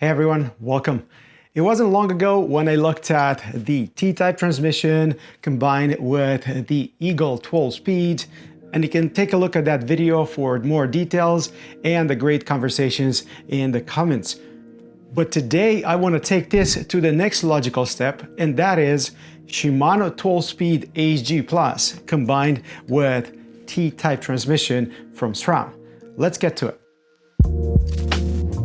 Hey everyone, welcome. It wasn't long ago when I looked at the Ttype transmission combined with the Eagle 12-speed, and you can take a look at that video for more details and the great conversations in the comments. But today I want to take this to the next logical step, and that is Shimano 12-speed HG Plus combined with Ttype transmission from SRAM. Let's get to it.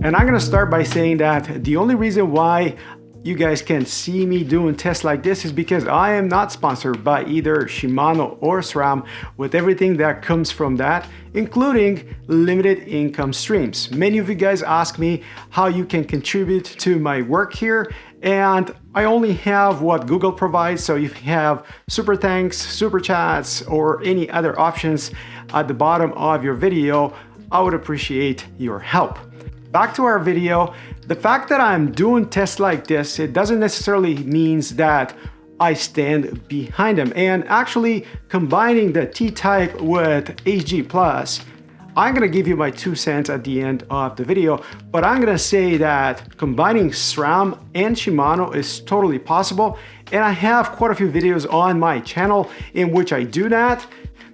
And I'm gonna start by saying that the only reason why you guys can see me doing tests like this is because I am not sponsored by either Shimano or SRAM with everything that comes from that, including limited income streams. Many of you guys ask me how you can contribute to my work here, and I only have what Google provides. So if you have super thanks, super chats, or any other options at the bottom of your video, I would appreciate your help. Back to our video, the fact that I'm doing tests like this, it doesn't necessarily means that I stand behind them. And actually combining the Ttype with HG Plus, I'm gonna give you my 2 cents at the end of the video, but I'm gonna say that combining SRAM and Shimano is totally possible. And I have quite a few videos on my channel in which I do that.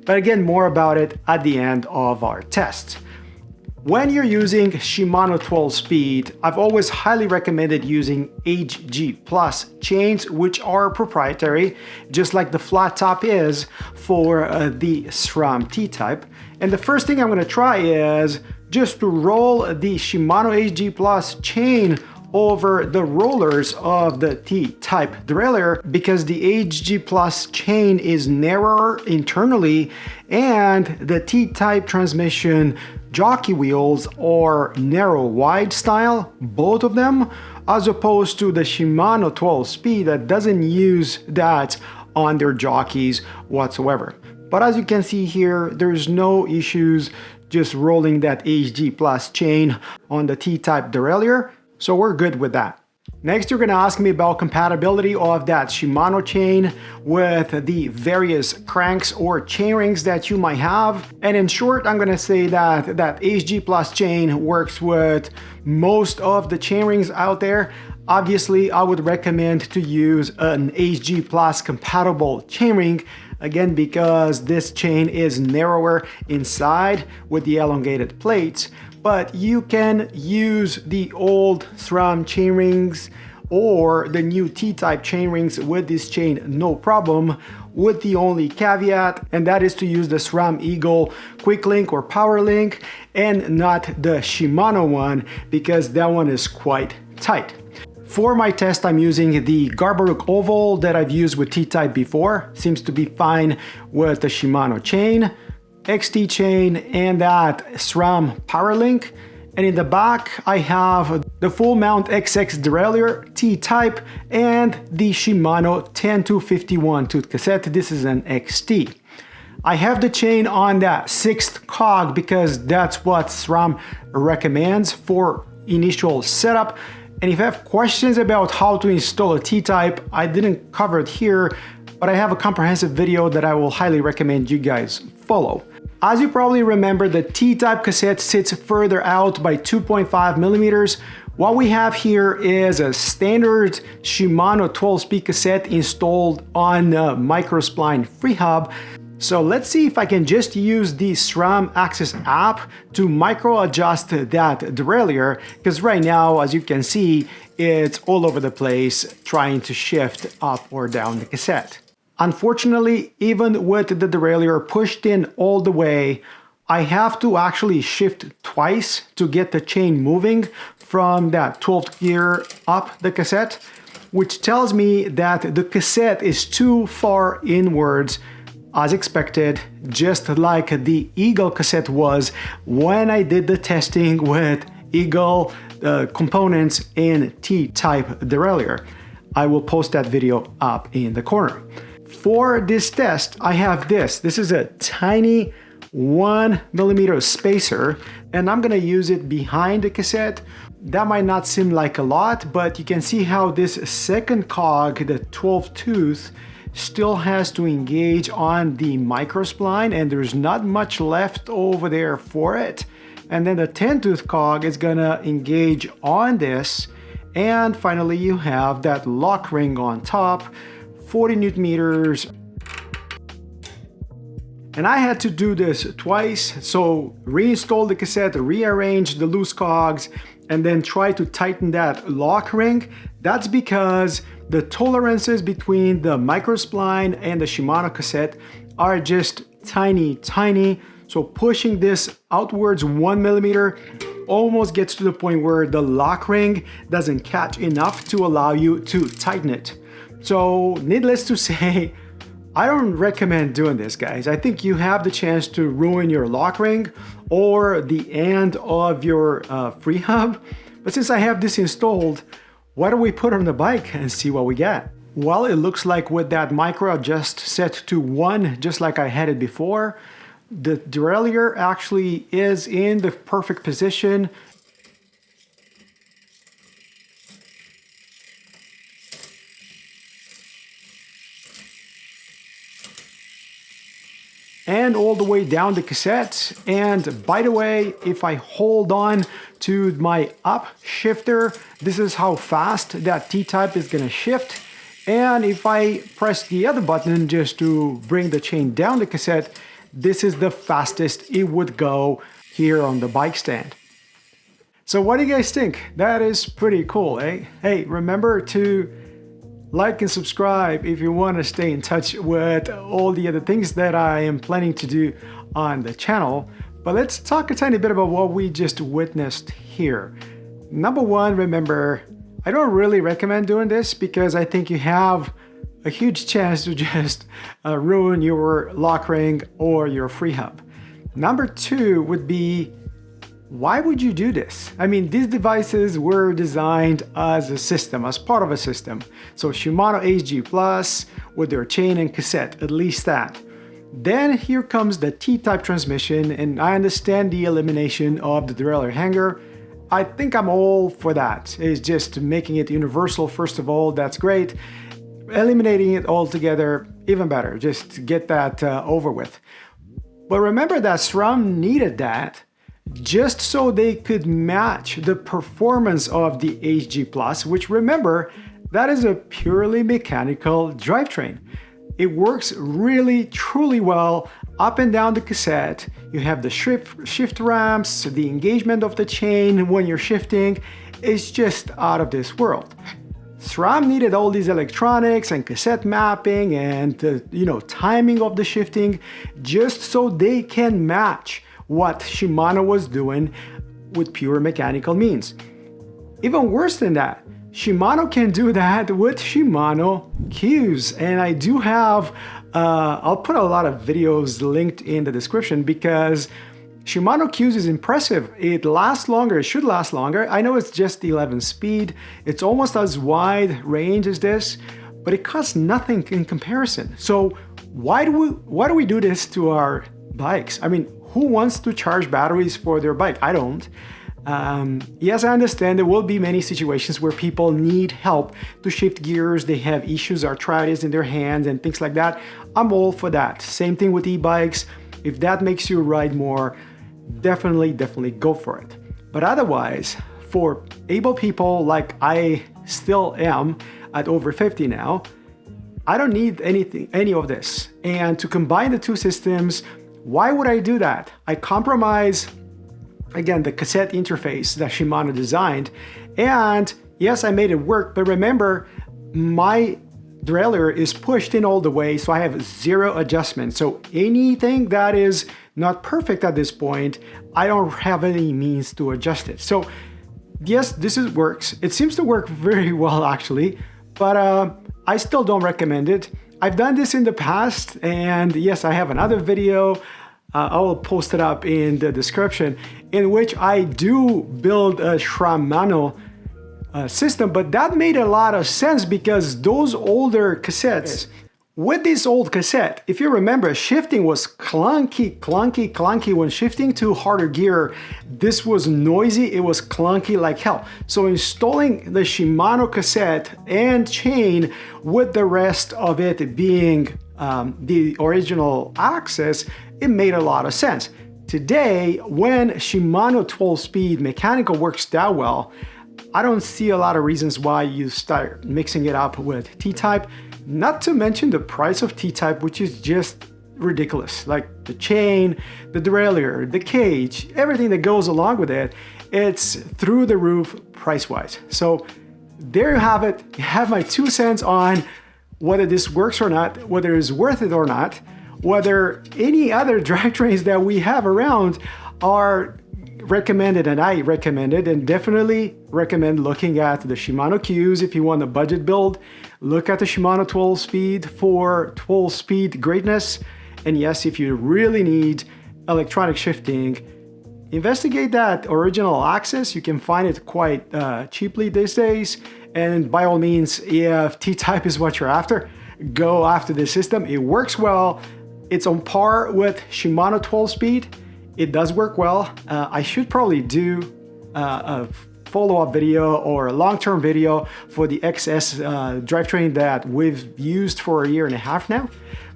But again, more about it at the end of our test. When you're using Shimano 12-speed, I've always highly recommended using HG Plus chains, which are proprietary, just like the flat top is for the SRAM Ttype. And the first thing I'm going to try is just to roll the Shimano HG Plus chain over the rollers of the Ttype derailleur, because the HG Plus chain is narrower internally and the Ttype transmission jockey wheels are narrow wide style, both of them, as opposed to the Shimano 12-speed that doesn't use that on their jockeys whatsoever. But as you can see here, there's no issues just rolling that HG Plus chain on the Ttype derailleur. So we're good with that. Next, you're gonna ask me about compatibility of that Shimano chain with the various cranks or chainrings that you might have. And in short, I'm gonna say that that HG Plus chain works with most of the chainrings out there. Obviously, I would recommend to use an HG Plus compatible chainring, again, because this chain is narrower inside with the elongated plates. But you can use the old SRAM chainrings or the new Ttype chainrings with this chain, no problem, with the only caveat, and that is to use the SRAM Eagle Quick Link or Power Link and not the Shimano one, because that one is quite tight. For my test, I'm using the Garbaruk Oval that I've used with Ttype before. Seems to be fine with the Shimano chain, XT chain, and that SRAM PowerLink. And in the back I have the full mount XX derailleur Ttype and the Shimano 10251 tooth cassette. This is an XT. I have the chain on that 6th cog because that's what SRAM recommends for initial setup. And if you have questions about how to install a Ttype, I didn't cover it here, but I have a comprehensive video that I will highly recommend you guys follow. As you probably remember, the Ttype cassette sits further out by 2.5 millimeters. What we have here is a standard Shimano 12-speed cassette installed on a microspline free hub. So let's see if I can just use the SRAM Access app to micro adjust that derailleur, because right now, as you can see, it's all over the place trying to shift up or down the cassette. Unfortunately, even with the derailleur pushed in all the way, I have to actually shift twice to get the chain moving from that 12th gear up the cassette, which tells me that the cassette is too far inwards, as expected, just like the Eagle cassette was when I did the testing with Eagle components in Ttype derailleur. I will post that video up in the corner. For this test, I have this. This is a tiny 1 millimeter spacer, and I'm gonna use it behind the cassette. That might not seem like a lot, but you can see how this second cog, the 12 tooth, still has to engage on the microspline, and there's not much left over there for it. and then the 10-tooth cog is gonna engage on this, and finally you have that lock ring on top, 40 Newton meters. And I had to do this twice, so reinstall the cassette, rearrange the loose cogs, and then try to tighten that lock ring. That's because the tolerances between the microspline and the Shimano cassette are just tiny. So pushing this outwards 1 millimeter almost gets to the point where the lock ring doesn't catch enough to allow you to tighten it. So needless to say, I don't recommend doing this, guys. I think you have the chance to ruin your lock ring or the end of your free hub. But since I have this installed, why don't we put it on the bike and see what we get? Well, it looks like with that micro adjust set to 1, just like I had it before, the derailleur actually is in the perfect position. And all the way down the cassette. And by the way, if I hold on to my up shifter, this is how fast that Ttype is gonna shift. And if I press the other button just to bring the chain down the cassette, this is the fastest it would go here on the bike stand. So what do you guys think? That is pretty cool, eh? Hey, remember to like and subscribe if you want to stay in touch with all the other things that I am planning to do on the channel. But let's talk a tiny bit about what we just witnessed here. Number one, remember, I don't really recommend doing this because I think you have a huge chance to just ruin your lock ring or your free hub. Number two would be, why would you do this? I mean, these devices were designed as a system, as part of a system. So Shimano HG Plus with their chain and cassette, at least that. Then here comes the Ttype transmission, and I understand the elimination of the derailleur hanger. I think I'm all for that. It's just making it universal, first of all, that's great. Eliminating it altogether, even better. Just get that over with. But remember that SRAM needed that just so they could match the performance of the HG Plus, which remember, that is a purely mechanical drivetrain. It works really, truly well up and down the cassette. You have the shift ramps, the engagement of the chain when you're shifting is just out of this world. SRAM needed all these electronics and cassette mapping and timing of the shifting just so they can match what Shimano was doing with pure mechanical means. Even worse than that, Shimano can do that with Shimano cues. And I do have, I'll put a lot of videos linked in the description because Shimano cues is impressive. It lasts longer, it should last longer. I know it's just 11 speed. It's almost as wide range as this, but it costs nothing in comparison. So why do we do this to our bikes? I mean, who wants to charge batteries for their bike? I don't. Yes, I understand there will be many situations where people need help to shift gears. They have issues, arthritis in their hands and things like that. I'm all for that. Same thing with e-bikes. If that makes you ride more, definitely go for it. But otherwise, for able people like I still am at over 50 now, I don't need any of this. And to combine the two systems, why would I do that? I compromise, again, the cassette interface that Shimano designed. And yes, I made it work, but remember, my derailleur is pushed in all the way, so I have zero adjustment. So anything that is not perfect at this point, I don't have any means to adjust it. So yes, works. It seems to work very well actually, but I still don't recommend it. I've done this in the past, and yes, I have another video, I will post it up in the description, in which I do build a SRAMano system, but that made a lot of sense because those older cassettes, with this old cassette, if you remember, shifting was clunky when shifting to harder gear. This was noisy, it was clunky like hell. So installing the Shimano cassette and chain with the rest of it being the original axis, it made a lot of sense. Today, when Shimano 12-speed mechanical works that well, I don't see a lot of reasons why you start mixing it up with Ttype, not to mention the price of Ttype, which is just ridiculous. Like the chain, the derailleur, the cage, everything that goes along with it, it's through the roof price-wise. So there you have it. You have my 2 cents on whether this works or not, whether it's worth it or not, whether any other drivetrains that we have around are recommended, and I recommend it, and definitely recommend looking at the Shimano Qs if you want a budget build. Look at the Shimano 12-speed for 12-speed greatness. And yes, if you really need electronic shifting, investigate that original axis. You can find it quite cheaply these days. And by all means, if Ttype is what you're after, go after this system. It works well. It's on par with Shimano 12-speed. It does work well. I should probably do a follow-up video or a long-term video for the XS drivetrain that we've used for 1.5 years now.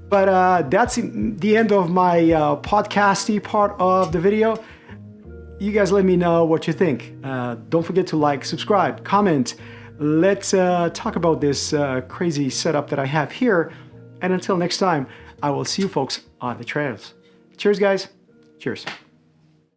But that's the end of my podcasty part of the video. You guys let me know what you think. Don't forget to like, subscribe, comment. Let's talk about this crazy setup that I have here. And until next time, I will see you folks on the trails. Cheers, guys. Cheers.